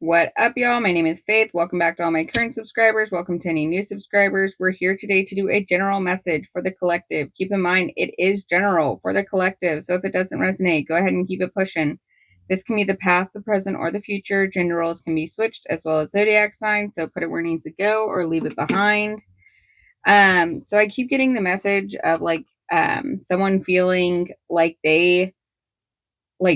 What up, y'all? My name is Faith. Welcome back to all my current subscribers. Welcome to any new subscribers. We're here today to do a general message for the collective. Keep in mind, it is general for the collective. So if it doesn't resonate, go ahead and keep it pushing. This can be the past, the present, or the future. Gender roles can be switched as well as zodiac signs. So put it where it needs to go or leave it behind. So I keep getting the message of someone feeling like they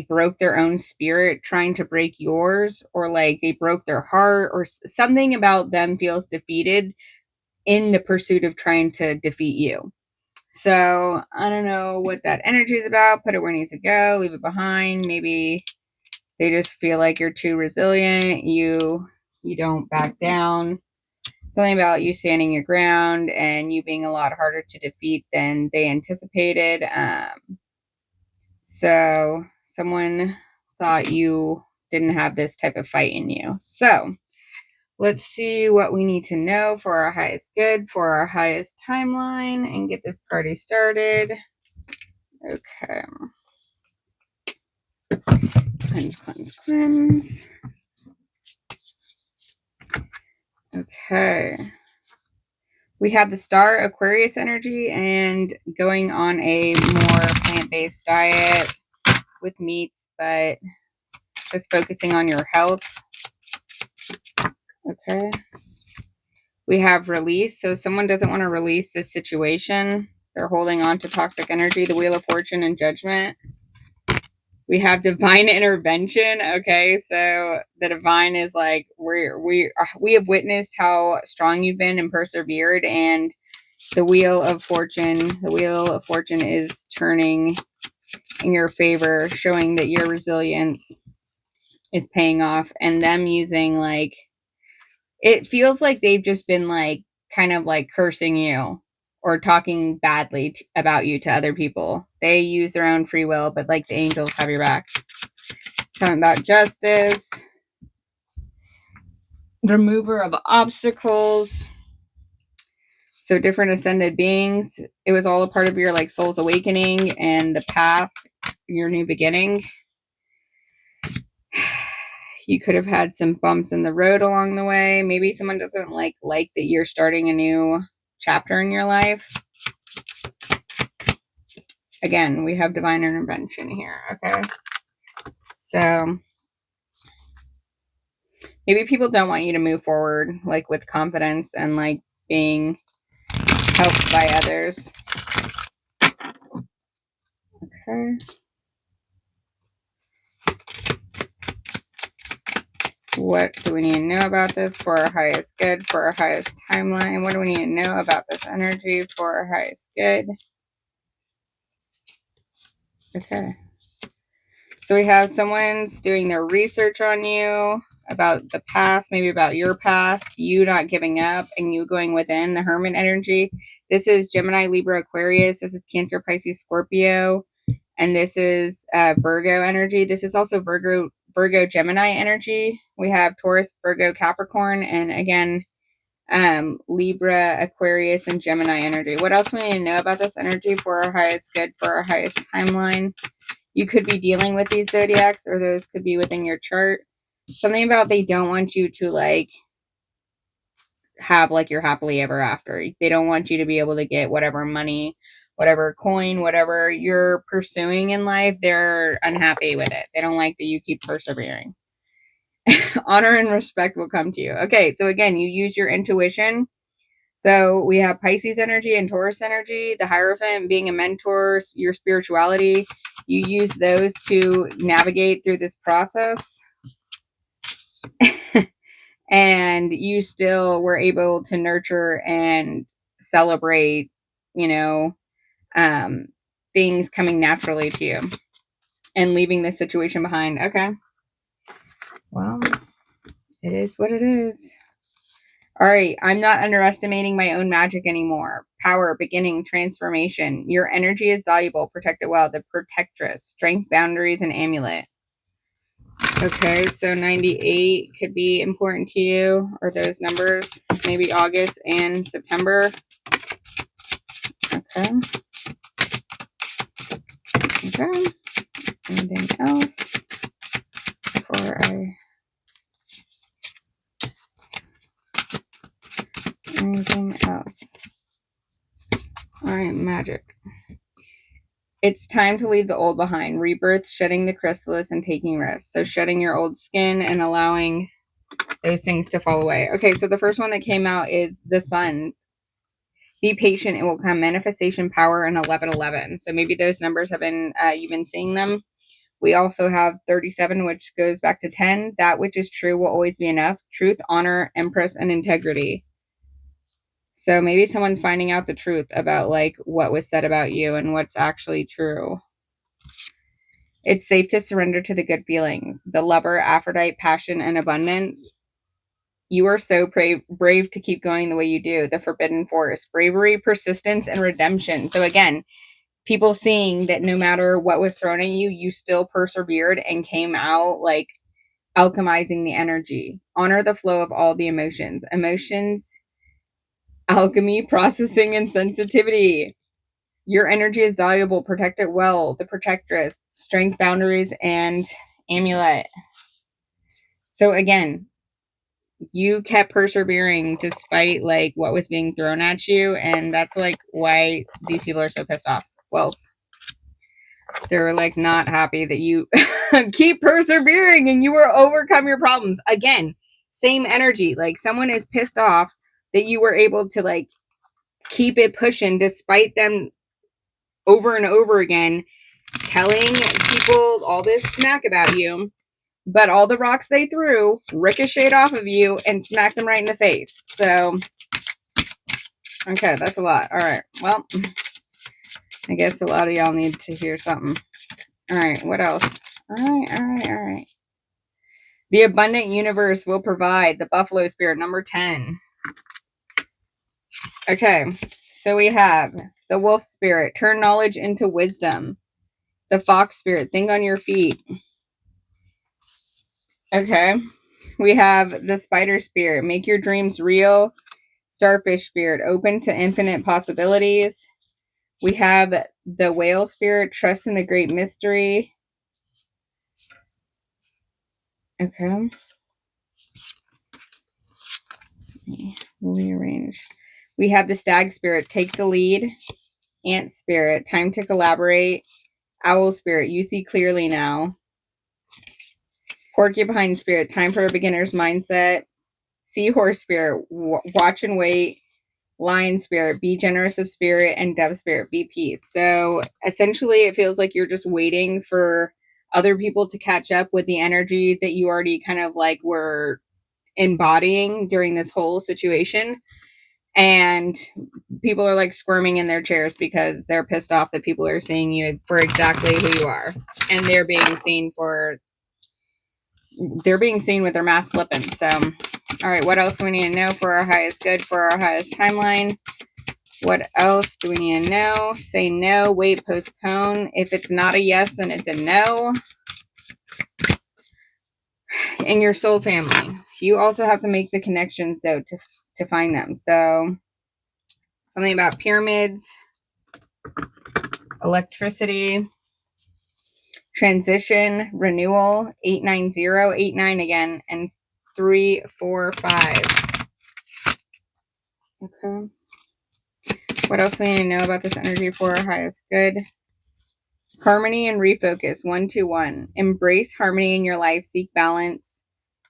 broke their own spirit trying to break yours, or like they broke their heart, or something about them feels defeated in the pursuit of trying to defeat you. So I don't know what that energy is about. Put it where it needs to go, leave it behind. Maybe they just feel like you're too resilient, you don't back down. Something about you standing your ground and you being a lot harder to defeat than they anticipated. So someone thought you didn't have this type of fight in you. So let's see what we need to know for our highest good, for our highest timeline, and get this party started. Okay. Cleanse. Okay. We have the star Aquarius energy and going on a more plant-based diet with meats, but just focusing on your health. Okay. We have release. So someone doesn't want to release this situation. They're holding on to toxic energy, the Wheel of Fortune and Judgment. We have divine intervention. Okay, so the divine is like we have witnessed how strong you've been and persevered, and the Wheel of Fortune is turning in your favor, showing that your resilience is paying off, and them using it feels like they've just been kind of cursing you or talking badly about you to other people. They use their own free will, but the angels have your back. Talking about justice, remover of obstacles. So different ascended beings. It was all a part of your soul's awakening and the path, your new beginning. You could have had some bumps in the road along the way. Maybe someone doesn't like that you're starting a new chapter in your life. Again, we have divine intervention here. Okay. So maybe people don't want you to move forward with confidence and being helped by others. Okay. What do we need to know about this for our highest good, for our highest timeline? What do we need to know about this energy for our highest good? Okay. So we have someone's doing their research on you about the past, maybe about your past, you not giving up, and you going within the Hermit energy. This is Gemini, Libra, Aquarius. This is Cancer, Pisces, Scorpio. And this is Virgo energy. This is also Virgo, Gemini energy. We have Taurus, Virgo, Capricorn, and again, Libra, Aquarius, and Gemini energy. What else we need to know about this energy for our highest good, for our highest timeline? You could be dealing with these zodiacs, or those could be within your chart. Something about they don't want you to have your happily ever after. They don't want you to be able to get whatever money, whatever coin, whatever you're pursuing in life. They're unhappy with it. They don't like that you keep persevering. Honor and respect will come to you. Okay, so again, you use your intuition. So we have Pisces energy and Taurus energy, the Hierophant being a mentor, your spirituality. You use those to navigate through this process. And you still were able to nurture and celebrate, things coming naturally to you and leaving the situation behind. Okay. Well, it is what it is. All right. I'm not underestimating my own magic anymore. Power, beginning, transformation. Your energy is valuable. Protect it well. The protectress, strength, boundaries, and amulet. Okay, so 98 could be important to you, or those numbers, maybe August and September. Okay. Anything else before I Anything else? All right, magic. It's time to leave the old behind. Rebirth, shedding the chrysalis, and taking risks. So shedding your old skin and allowing those things to fall away. Okay, so the first one that came out is the sun. Be patient, it will come. Manifestation power and 1111. So maybe those numbers have been, you've been seeing them. We also have 37, which goes back to 10. That which is true will always be enough. Truth, honor, empress, and integrity. So maybe someone's finding out the truth about like what was said about you and what's actually true. It's safe to surrender to the good feelings. The lover, Aphrodite, passion, and abundance. You are so brave to keep going the way you do. The forbidden force, bravery, persistence, and redemption. So again, people seeing that no matter what was thrown at you, you still persevered and came out like alchemizing the energy. Honor the flow of all the emotions. Emotions, alchemy, processing, and sensitivity. Your energy is valuable. Protect it well. The protectress, strength, boundaries, and amulet. So again, you kept persevering despite like what was being thrown at you, and that's like why these people are so pissed off. Wealth. They're like not happy that you keep persevering and you will overcome your problems. Again, same energy. Like someone is pissed off that you were able to like keep it pushing despite them over and over again telling people all this smack about you, but all the rocks they threw ricocheted off of you and smacked them right in the face. So, okay, that's a lot. All right, well, I guess a lot of y'all need to hear something. All right, what else? All right. The abundant universe will provide. The buffalo spirit, number 10. Okay, so we have the wolf spirit, turn knowledge into wisdom. The fox spirit, think on your feet. Okay, we have the spider spirit, make your dreams real. Starfish spirit, open to infinite possibilities. We have the whale spirit, trust in the great mystery. Okay. Rearrange. We have the stag spirit, take the lead. Ant spirit, time to collaborate. Owl spirit, you see clearly now. Porcupine spirit, time for a beginner's mindset. Seahorse spirit, watch and wait. Lion spirit, be generous of spirit. And dove spirit, be peace. So essentially it feels like you're just waiting for other people to catch up with the energy that you already kind of like were embodying during this whole situation. And people are like squirming in their chairs because they're pissed off that people are seeing you for exactly who you are. And they're being seen with their mask slipping. So, all right, what else do we need to know for our highest good, for our highest timeline? What else do we need to know? Say no, wait, postpone. If it's not a yes, then it's a no. In your soul family, you also have to make the connections though to find them. So something about pyramids, electricity, transition, renewal, 890, 89 again, and 345. Okay. What else do we need to know about this energy for our highest good? Harmony and refocus, 121. Embrace harmony in your life. Seek balance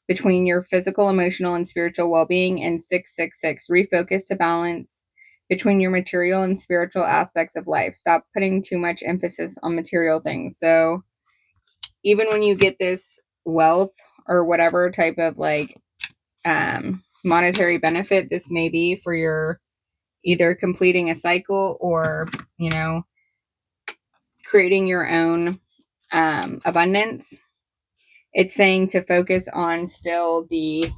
between your physical, emotional, and spiritual well-being. And 666. Refocus to balance between your material and spiritual aspects of life. Stop putting too much emphasis on material things. So even when you get this wealth or whatever type of like monetary benefit this may be for your either completing a cycle or, you know, creating your own abundance, it's saying to focus on still the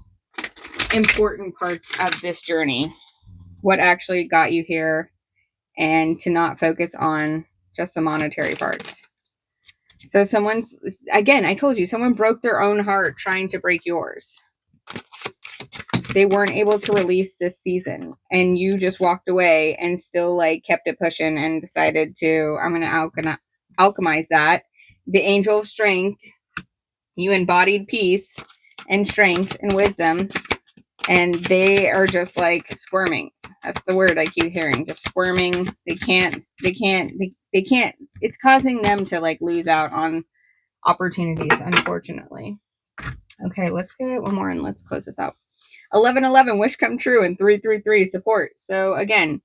important parts of this journey, what actually got you here, and to not focus on just the monetary parts. So again, I told you, someone broke their own heart trying to break yours. They weren't able to release this season, and you just walked away and still like kept it pushing and decided to, I'm going to alchemize that. The angel of strength, you embodied peace and strength and wisdom, and they are just like squirming. That's the word I keep hearing, just squirming. They can't, it's causing them to like lose out on opportunities, unfortunately. Okay, let's get one more and let's close this out. 1111, wish come true, and 333, support. So again,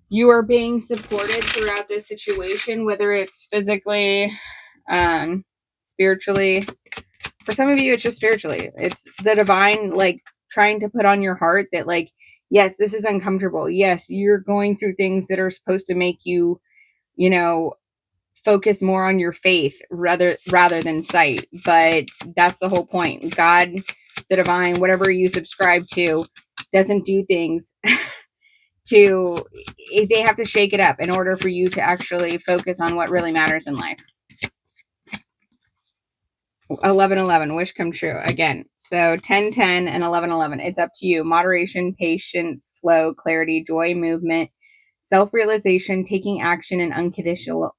you are being supported throughout this situation, whether it's physically, spiritually. For some of you, it's just spiritually. It's the divine, like, trying to put on your heart that, like, yes, this is uncomfortable. Yes, you're going through things that are supposed to make you, you know, focus more on your faith rather than sight. But that's the whole point. God, the divine, whatever you subscribe to, doesn't do things to, they have to shake it up in order for you to actually focus on what really matters in life. 1111, wish come true again. So 1010 and 1111, it's up to you. Moderation, patience, flow, clarity, joy, movement, self-realization, taking action, and unconditional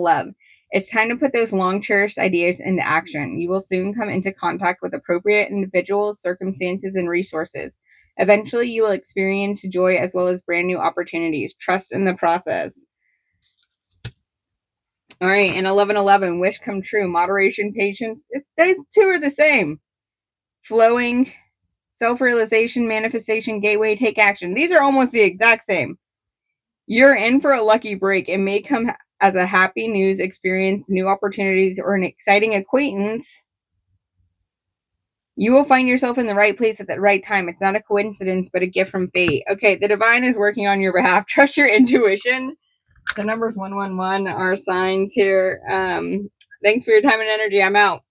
love. It's time to put those long cherished ideas into action. You will soon come into contact with appropriate individuals, circumstances, and resources. Eventually, you will experience joy as well as brand new opportunities. Trust in the process. All right, and 1111, wish come true. Moderation, patience. Those two are the same. Flowing, self-realization, manifestation, gateway, take action. These are almost the exact same. You're in for a lucky break. It may come as a happy news experience, new opportunities, or an exciting acquaintance. You will find yourself in the right place at the right time. It's not a coincidence, but a gift from fate. Okay, the divine is working on your behalf. Trust your intuition. The numbers 111 are signs here. Thanks for your time and energy. I'm out.